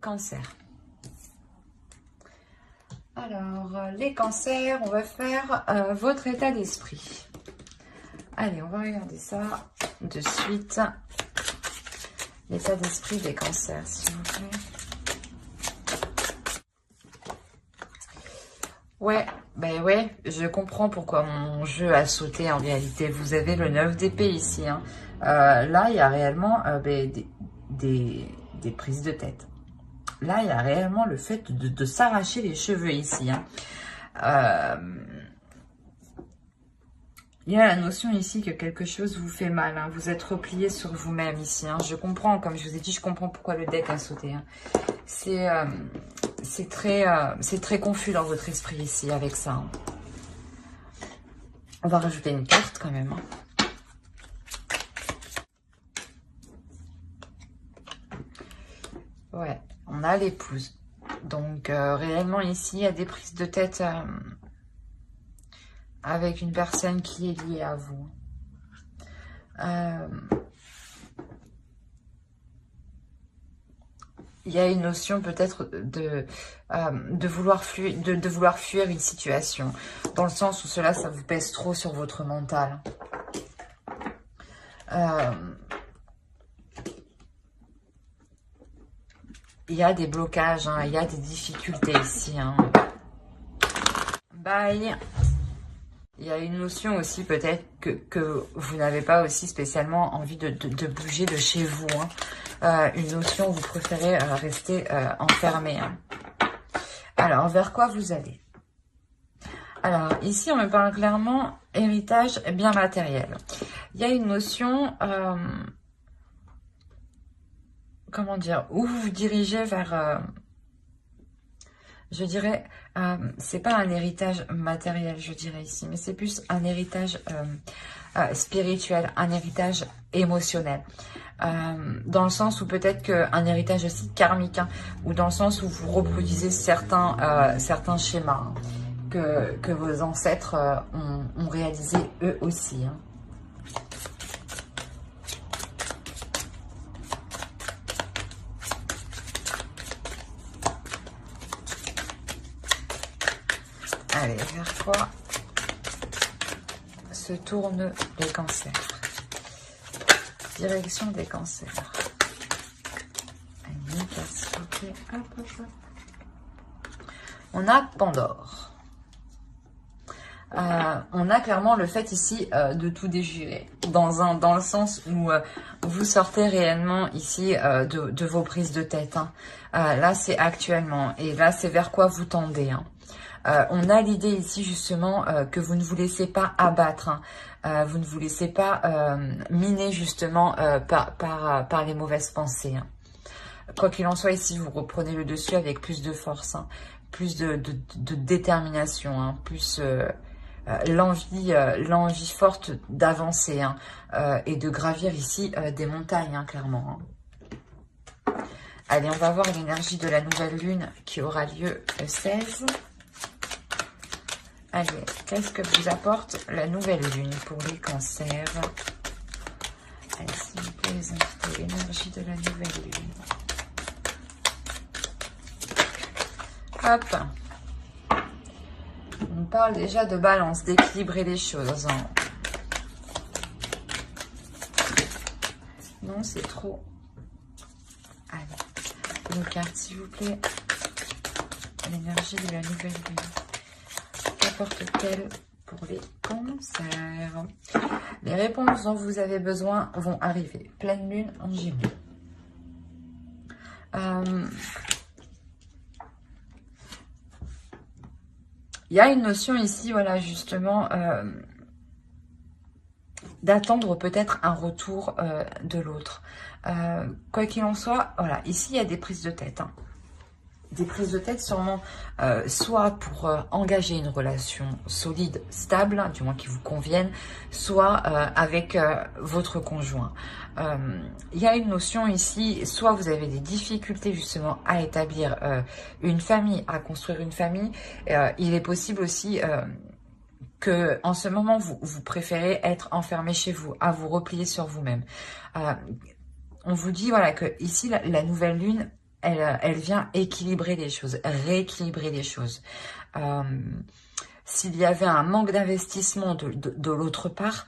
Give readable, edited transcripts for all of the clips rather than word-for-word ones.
Cancer. Alors, les cancers, on va faire votre état d'esprit. Allez, on va regarder ça de suite. L'état d'esprit des cancers, s'il vous plaît. Ouais, ben ouais, je comprends pourquoi mon jeu a sauté en réalité. Vous avez le 9 d'épée ici. Hein. Là, il y a réellement des prises de tête. Là, il y a réellement le fait de s'arracher les cheveux ici. Hein. Il y a la notion ici que quelque chose vous fait mal. Hein. Vous êtes replié sur vous-même ici. Hein. Je comprends, comme je vous ai dit, je comprends pourquoi le deck a sauté. Hein. C'est très confus dans votre esprit ici avec ça. Hein. On va rajouter une carte quand même. Hein. Ouais, on a l'épouse. Donc, réellement ici, il y a des prises de tête avec une personne qui est liée à vous. Il y a une notion peut-être de vouloir fuir une situation, dans le sens où ça vous pèse trop sur votre mental. Il y a des blocages, hein, il y a des difficultés ici. Hein. Bye. Il y a une notion aussi peut-être que vous n'avez pas aussi spécialement envie de bouger de chez vous. Hein. Une notion où vous préférez rester enfermé. Hein. Alors, vers quoi vous allez? Alors, ici, on me parle clairement héritage bien matériel. Il y a une notion, comment dire, où vous vous dirigez vers... je dirais, c'est pas un héritage matériel, je dirais ici, mais c'est plus un héritage spirituel, un héritage émotionnel. Dans le sens où peut-être qu'un héritage aussi karmique, hein, ou dans le sens où vous reproduisez certains schémas hein, que vos ancêtres ont réalisé eux aussi. Hein. Allez, vers quoi se tournent les cancers? Direction des cancers. Allez, s'il vous plaît. Hop, hop, hop. On a Pandore. On a clairement le fait ici de tout déjurer. Dans le sens où vous sortez réellement ici de vos prises de tête. Hein. Là, c'est actuellement. Et là, c'est vers quoi vous tendez. Hein. On a l'idée ici justement que vous ne vous laissez pas abattre, hein. Vous ne vous laissez pas miner justement par les mauvaises pensées. Hein. Quoi qu'il en soit, ici vous reprenez le dessus avec plus de force, hein, plus de détermination, hein, plus l'envie forte d'avancer hein, et de gravir ici des montagnes, hein, clairement. Hein. Allez, on va voir l'énergie de la nouvelle lune qui aura lieu le 16. Allez, qu'est-ce que vous apporte la nouvelle lune pour les cancers? Allez, s'il vous plaît, les invités, l'énergie de la nouvelle lune. Hop. On parle déjà de balance, d'équilibrer les choses. Hein. Non, c'est trop. Allez, une carte, s'il vous plaît. L'énergie de la nouvelle lune. Qu'apporte-t-elle pour les cancers? Les réponses dont vous avez besoin vont arriver. Pleine lune en Gémeaux. Il y a une notion ici, voilà, justement, d'attendre peut-être un retour de l'autre. Quoi qu'il en soit, voilà, ici, il y a des prises de tête. Hein. Des prises de tête sûrement soit pour engager une relation solide, stable, hein, du moins qui vous convienne, soit avec votre conjoint. Il y a une notion ici, soit vous avez des difficultés justement à établir une famille, à construire une famille. Il est possible aussi que en ce moment, vous préférez être enfermé chez vous, à vous replier sur vous-même. On vous dit voilà que ici, la nouvelle lune, elle vient équilibrer les choses, rééquilibrer les choses. S'il y avait un manque d'investissement de l'autre part,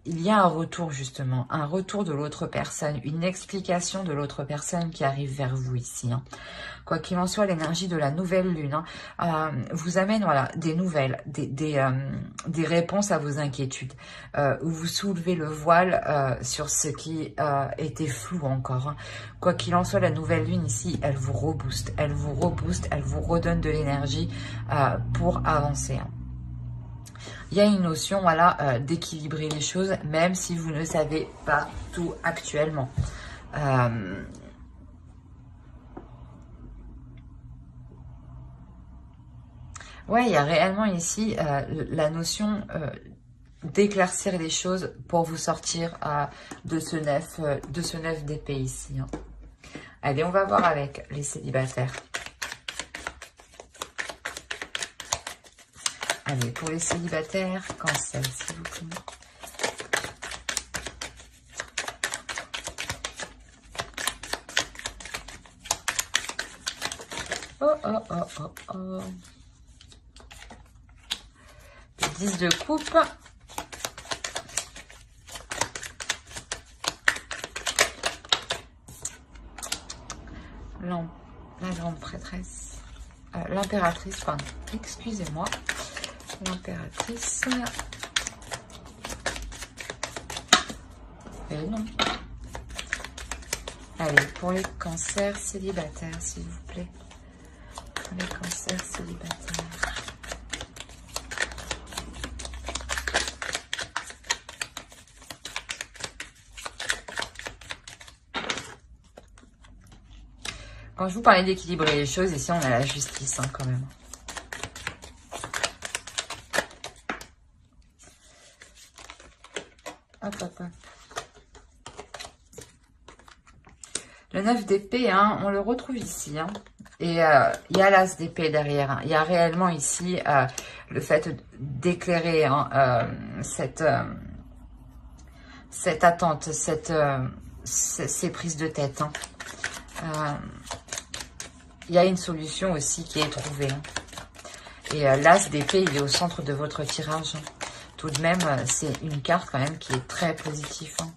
il y a un retour justement, un retour de l'autre personne, une explication de l'autre personne qui arrive vers vous ici. Hein. Quoi qu'il en soit, l'énergie de la nouvelle lune vous amène voilà, des nouvelles, des réponses à vos inquiétudes, où vous soulevez le voile sur ce qui était flou encore. Hein. Quoi qu'il en soit, la nouvelle lune ici, elle vous rebooste, elle vous redonne de l'énergie pour avancer. Hein. Il y a une notion voilà, d'équilibrer les choses, même si vous ne savez pas tout actuellement. Ouais, il y a réellement ici la notion d'éclaircir les choses pour vous sortir de ce 9 d'épée ici. Hein. Allez, on va voir avec les célibataires. Allez, pour les célibataires, Cancer, s'il vous plaît. Oh, oh, oh, oh, oh. 10 de coupe. La grande prêtresse. L'impératrice, pardon. Excusez-moi. L'impératrice. Et non. Allez, pour les cancers célibataires, s'il vous plaît. Pour les cancers célibataires. Quand je vous parlais d'équilibrer les choses, ici on a la justice hein, quand même. Hop, hop, hop. Le 9 d'épée, hein, on le retrouve ici. Hein. Et il y a l'as d'épée derrière. Hein. Il y a réellement ici le fait d'éclairer hein, cette attente, ces prises de tête. Hein. Il y a une solution aussi qui est trouvée. Hein. Et l'as d'épée, il est au centre de votre tirage. Hein. Tout de même, c'est une carte quand même qui est très positive. Hein.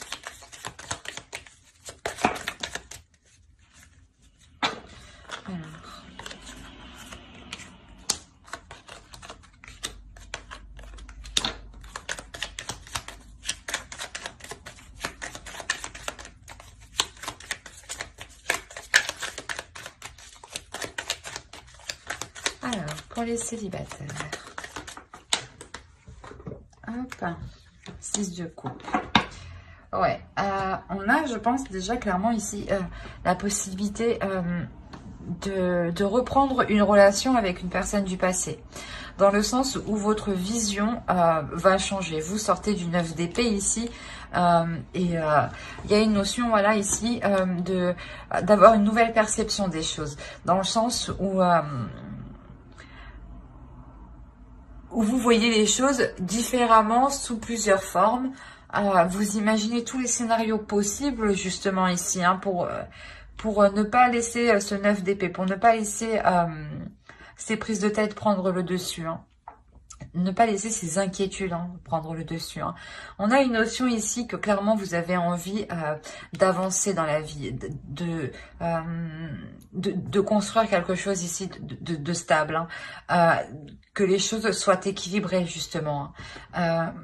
Alors, pour les célibataires. Hop, 6 de coupe. Ouais, on a, je pense, déjà clairement ici la possibilité de reprendre une relation avec une personne du passé. Dans le sens où votre vision va changer. Vous sortez du 9 d'épée ici. Et il y a une notion, voilà, ici, d'avoir une nouvelle perception des choses. Dans le sens où vous voyez les choses différemment sous plusieurs formes. Vous imaginez tous les scénarios possibles justement ici hein, pour ne pas laisser ce 9 d'épée, pour ne pas laisser ces prises de tête prendre le dessus. Hein. Ne pas laisser ces inquiétudes hein, prendre le dessus. Hein. On a une notion ici que clairement vous avez envie d'avancer dans la vie, de construire quelque chose ici de stable, hein. Que les choses soient équilibrées justement. Hein.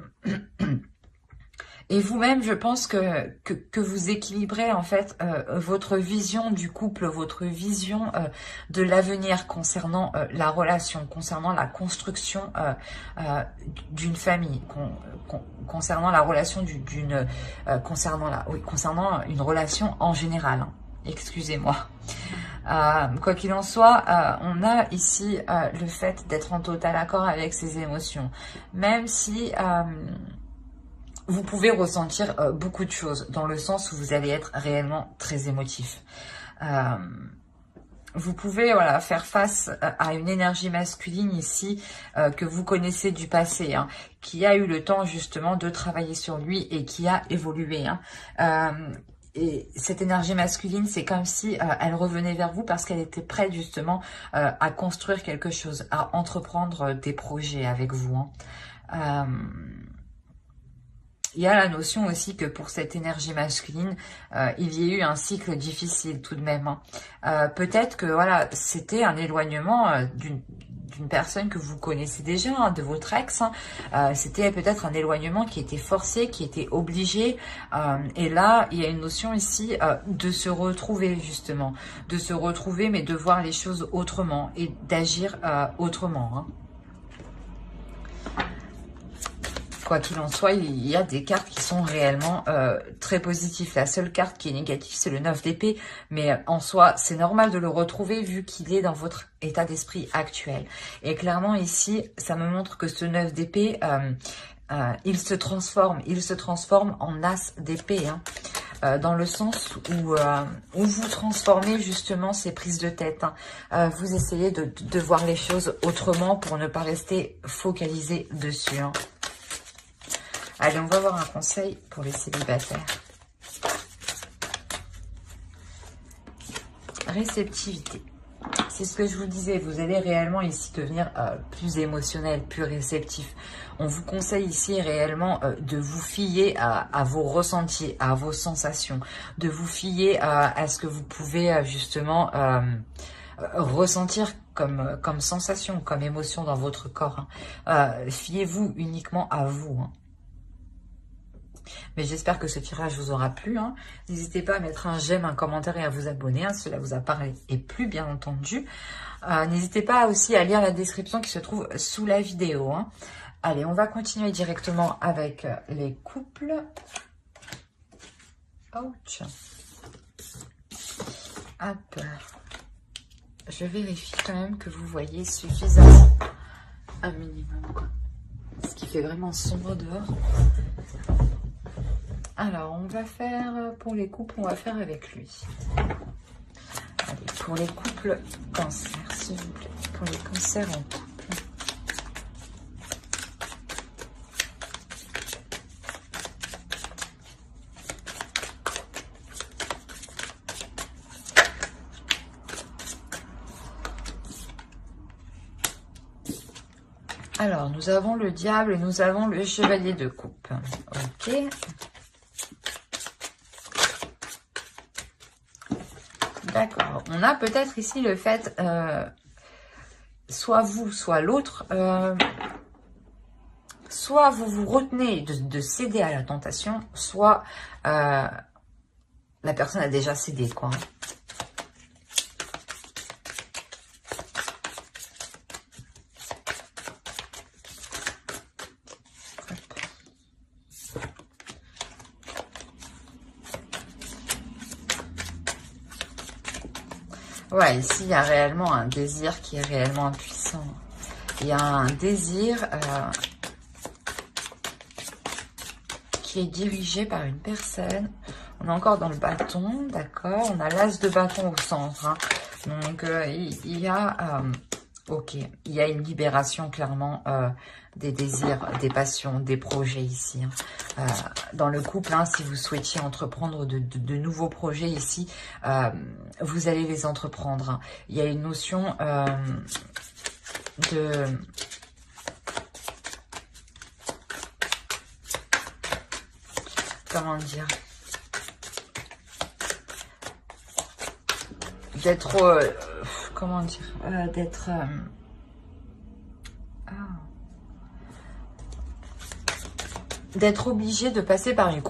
Et vous-même, je pense que vous équilibrez en fait votre vision du couple, votre vision de l'avenir concernant la relation, concernant la construction d'une famille, concernant la relation concernant une relation en général. Hein. Excusez-moi. Quoi qu'il en soit, on a ici le fait d'être en total accord avec ses émotions, même si vous pouvez ressentir beaucoup de choses, dans le sens où vous allez être réellement très émotif. Vous pouvez voilà, faire face à une énergie masculine ici que vous connaissez du passé, hein, qui a eu le temps justement de travailler sur lui et qui a évolué. Hein. et cette énergie masculine, c'est comme si elle revenait vers vous parce qu'elle était prête justement à construire quelque chose, à entreprendre des projets avec vous. Hein. Il y a la notion aussi que pour cette énergie masculine, il y a eu un cycle difficile tout de même. Hein. Peut-être que voilà, c'était un éloignement d'une personne que vous connaissez déjà, hein, de votre ex. Hein. C'était peut-être un éloignement qui était forcé, qui était obligé. Et là, il y a une notion ici de se retrouver justement. De se retrouver, mais de voir les choses autrement et d'agir autrement. Hein. Quoi qu'il en soit, il y a des cartes qui sont réellement très positives. La seule carte qui est négative, c'est le 9 d'épée. Mais en soi, c'est normal de le retrouver vu qu'il est dans votre état d'esprit actuel. Et clairement, ici, ça me montre que ce 9 d'épée, il se transforme en as d'épée. Hein. Dans le sens où vous transformez justement ces prises de tête. Hein. Vous essayez de voir les choses autrement pour ne pas rester focalisé dessus. Hein. Allez, on va voir un conseil pour les célibataires. Réceptivité. C'est ce que je vous disais, vous allez réellement ici devenir plus émotionnel, plus réceptif. On vous conseille ici réellement de vous fier à vos ressentis, à vos sensations, de vous fier à ce que vous pouvez justement ressentir comme sensation, comme émotion dans votre corps. Hein. Fiez-vous uniquement à vous. Hein. Mais j'espère que ce tirage vous aura plu. Hein. N'hésitez pas à mettre un j'aime, un commentaire et à vous abonner. Hein. Cela vous a parlé et plu, bien entendu. N'hésitez pas aussi à lire la description qui se trouve sous la vidéo. Hein. Allez, on va continuer directement avec les couples. Ouch. Hop. Je vérifie quand même que vous voyez suffisamment un minimum. Ce qui fait vraiment sombre dehors. Alors, on va faire, pour les couples, on va faire avec lui. Allez, pour les couples cancer, s'il vous plaît. Pour les cancers en couple. Alors, nous avons le diable et nous avons le chevalier de coupe. Ok. D'accord. On a peut-être ici le fait, soit vous, soit l'autre, soit vous vous retenez de céder à la tentation, soit la personne a déjà cédé, quoi. Ouais, ici, il y a réellement un désir qui est réellement impuissant. Il y a un désir qui est dirigé par une personne. On est encore dans le bâton, d'accord. On a l'as de bâton au centre. Hein. Donc, il y a... ok, il y a une libération, clairement, des désirs, des passions, des projets ici. Hein. Dans le couple, hein, si vous souhaitiez entreprendre de nouveaux projets ici, vous allez les entreprendre. Hein. Il y a une notion de... Comment dire? D'être... comment dire? D'être... d'être obligé de passer par une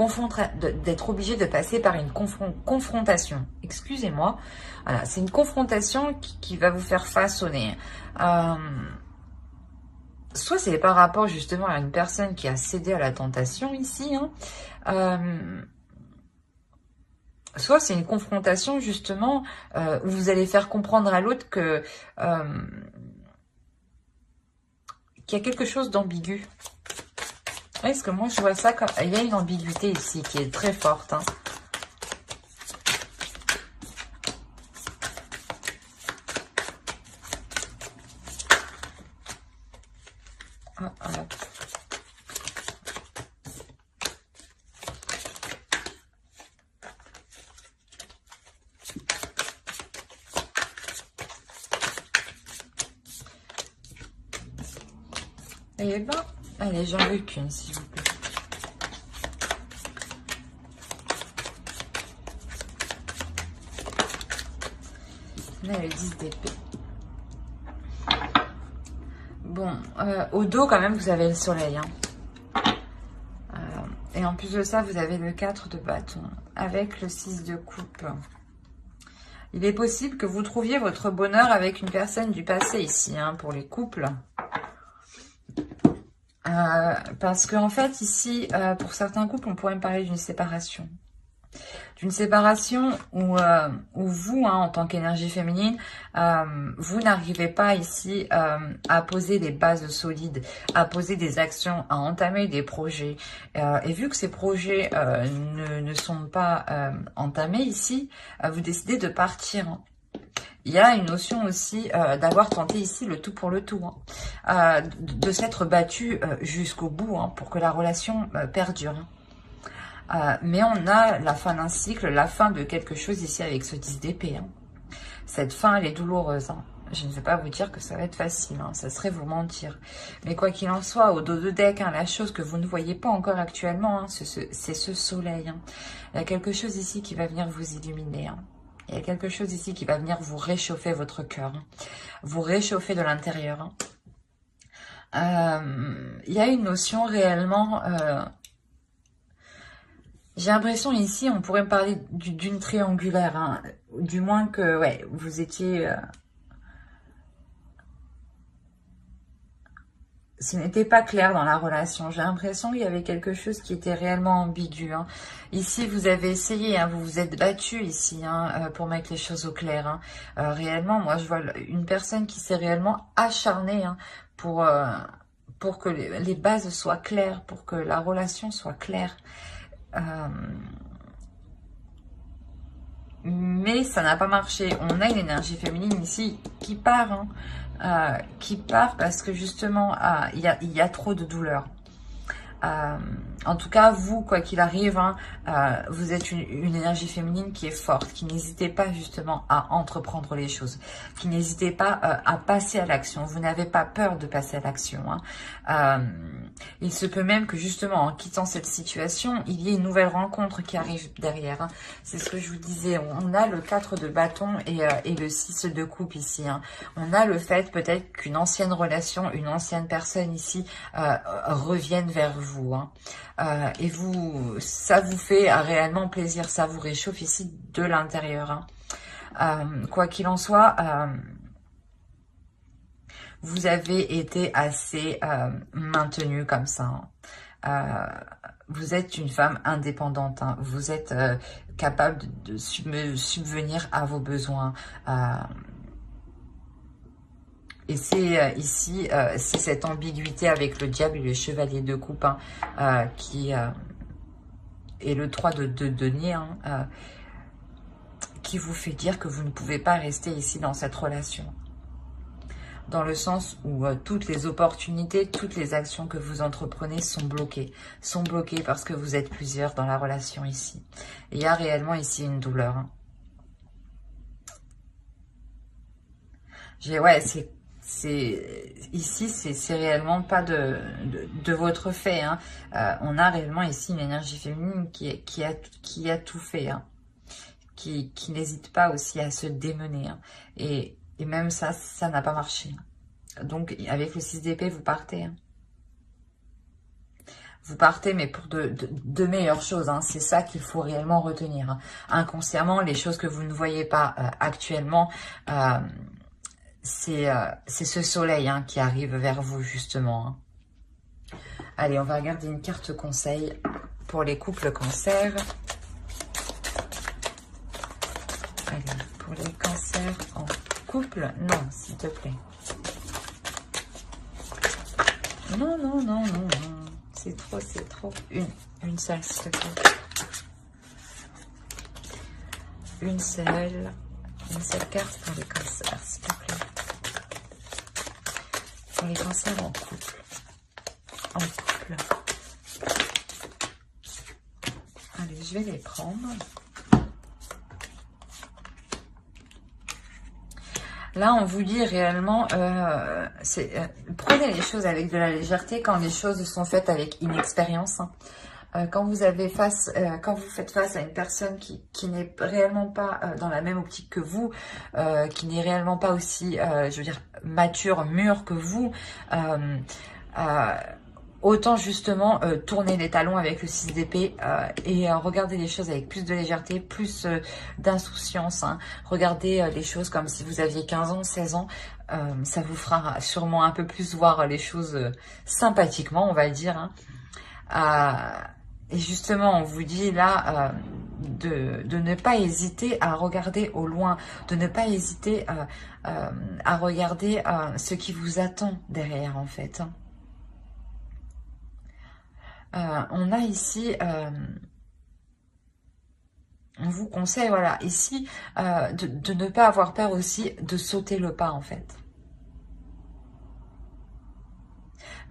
confrontation. Excusez-moi. Voilà, c'est une confrontation qui va vous faire façonner. Soit c'est par rapport justement à une personne qui a cédé à la tentation ici. Hein. Soit c'est une confrontation justement où vous allez faire comprendre à l'autre que qu'il y a quelque chose d'ambigu. Est-ce que moi je vois ça comme... Il y a une ambiguïté ici qui est très forte. Hein. Eh ben, allez, j'en veux qu'une, s'il vous plaît. On a le 10 d'épée. Bon, au dos, quand même, vous avez le soleil. Hein. Et en plus de ça, vous avez le 4 de bâton avec le 6 de coupe. Il est possible que vous trouviez votre bonheur avec une personne du passé ici, hein, pour les couples. Parce qu'en fait, ici, pour certains couples, on pourrait me parler d'une séparation. D'une séparation où vous, hein, en tant qu'énergie féminine, vous n'arrivez pas ici à poser des bases solides, à poser des actions, à entamer des projets. Et vu que ces projets ne sont pas entamés ici, vous décidez de partir. Hein. Il y a une notion aussi d'avoir tenté ici le tout pour le tout, hein, de s'être battu jusqu'au bout, hein, pour que la relation perdure. Hein. Mais on a la fin d'un cycle, la fin de quelque chose ici avec ce 10 d'épée. Hein. Cette fin, elle est douloureuse. Hein. Je ne vais pas vous dire que ça va être facile, hein. Ça serait vous mentir. Mais quoi qu'il en soit, au dos de deck, hein, la chose que vous ne voyez pas encore actuellement, hein, c'est ce soleil. Hein. Il y a quelque chose ici qui va venir vous illuminer. Hein. Il y a quelque chose ici qui va venir vous réchauffer votre cœur. Hein. Vous réchauffer de l'intérieur. Hein. Il y a une notion réellement... j'ai l'impression ici, on pourrait me parler d'une triangulaire, hein. Du moins que, ouais, vous étiez... ce n'était pas clair dans la relation. J'ai l'impression qu'il y avait quelque chose qui était réellement ambigu. Hein. Ici, vous avez essayé, hein, vous vous êtes battu ici, hein, pour mettre les choses au clair. Hein. Réellement, moi, je vois une personne qui s'est réellement acharnée, hein, pour que les bases soient claires, pour que la relation soit claire. Mais ça n'a pas marché. On a une énergie féminine ici qui part, hein, qui part parce que justement, il y a trop de douleur. En tout cas, vous, quoi qu'il arrive, hein, vous êtes une énergie féminine qui est forte, qui n'hésitez pas justement à entreprendre les choses, qui n'hésitez pas à passer à l'action. Vous n'avez pas peur de passer à l'action. Hein. Il se peut même que justement, en quittant cette situation, il y ait une nouvelle rencontre qui arrive derrière. Hein. C'est ce que je vous disais. On a le 4 de bâton et le 6 de coupe ici. Hein. On a le fait peut-être qu'une ancienne relation, une ancienne personne ici revienne vers vous. Hein. Et vous, ça vous fait réellement plaisir, ça vous réchauffe ici de l'intérieur. Hein. Quoi qu'il en soit, vous avez été assez maintenu comme ça. Hein. Vous êtes une femme indépendante. Hein. Vous êtes capable de subvenir à vos besoins. Et c'est ici, c'est cette ambiguïté avec le diable et le chevalier de coupe, hein, qui et le 3 de denier, hein, qui vous fait dire que vous ne pouvez pas rester ici dans cette relation. Dans le sens où toutes les opportunités, toutes les actions que vous entreprenez sont bloquées. Sont bloquées parce que vous êtes plusieurs dans la relation ici. Et il y a réellement ici une douleur. Hein. Ouais, ici, c'est réellement pas de votre fait. Hein. On a réellement ici une énergie féminine qui a tout fait. Hein. Qui n'hésite pas aussi à se démener. Hein. Et même ça n'a pas marché. Donc, avec le 6 d'épée, vous partez. Hein. Vous partez, mais pour de meilleures choses. Hein. C'est ça qu'il faut réellement retenir. Hein. Inconsciemment, les choses que vous ne voyez pas actuellement, c'est ce soleil, hein, qui arrive vers vous, justement. Hein. Allez, on va regarder une carte conseil pour les couples cancer. Allez, pour les cancers en couple, non, s'il te plaît. Non, non, non, non, non. C'est trop, c'est trop. Une seule, s'il te plaît. Une seule carte pour les cancers, s'il te plaît. Pour les cancers en couple. En couple. Allez, je vais les prendre. Là, on vous dit réellement, prenez les choses avec de la légèreté quand les choses sont faites avec inexpérience. Hein. Quand vous faites face à une personne qui n'est réellement pas dans la même optique que vous, qui n'est réellement pas aussi, je veux dire, mature, mûre que vous, autant justement tourner les talons avec le 6 d'épée et regarder les choses avec plus de légèreté, plus d'insouciance. Hein. Regardez les choses comme si vous aviez 15 ans, 16 ans. Ça vous fera sûrement un peu plus voir les choses sympathiquement, on va dire. Hein. Et justement, on vous dit là de ne pas hésiter à regarder au loin, de ne pas hésiter à regarder ce qui vous attend derrière en fait. Hein. On a ici, on vous conseille, voilà, ici, de ne pas avoir peur aussi de sauter le pas, en fait.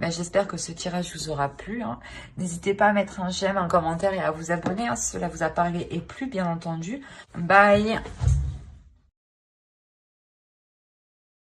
Ben, j'espère que ce tirage vous aura plu. Hein. N'hésitez pas à mettre un j'aime, un commentaire et à vous abonner hein, si cela vous a parlé et plu, bien entendu. Bye!